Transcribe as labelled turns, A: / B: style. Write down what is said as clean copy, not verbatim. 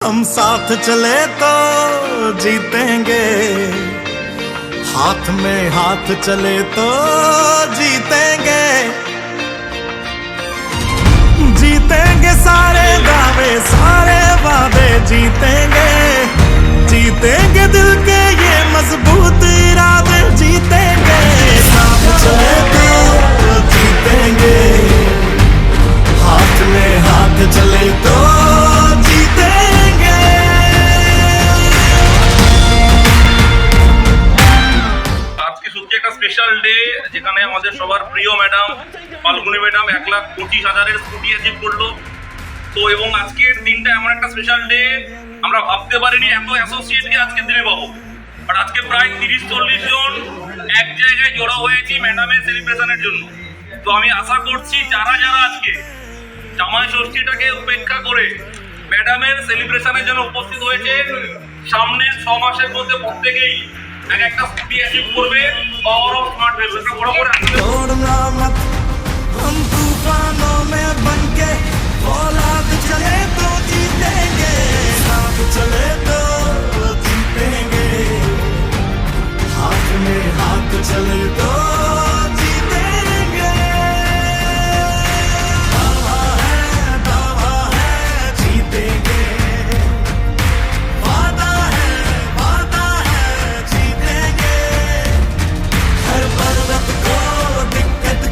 A: हम साथ चले तो जीतेंगे, हाथ में हाथ चले तो जीतेंगे, जीतेंगे सारे दावे सारे वादे जीतेंगे, जीतेंगे दिल के ये मजबूत इरादे जीतेंगे, साथ चले तो जीतेंगे, हाथ में हाथ चले तो जीतेंगे।
B: আজকে সত্যি একটা স্পেশাল ডে, যেখানে আমাদের সবার প্রিয় ম্যাডাম ফাল্গুনি ম্যাডাম 1,25,000-এর স্কুটি অ্যাচিভ করলো। তো এবং আজকের দিনটা এমন একটা স্পেশাল ডে, আমরা ভাবতে পারিনি এত অ্যাসোসিয়েটকে আজকের দিনে পাবো। বাট আজকে প্রায় 30-40 জন এক জায়গায় জড়ো হয়েছি ম্যাডামের সেলিব্রেশনের জন্য। তো আমি আশা করছি যারা যারা আজকে জামাই ষষ্ঠীটাকে উপেক্ষা করে ম্যাডামের সেলিব্রেশনের জন্য উপস্থিত হয়েছে, সামনের 6 মাসের মধ্যে প্রত্যেকেই একটা স্কুটি অ্যাচিভ করবে। পাওয়ার অফ স্মার্ট ভ্যালু, এটা বড় করে
A: छोड़ना मत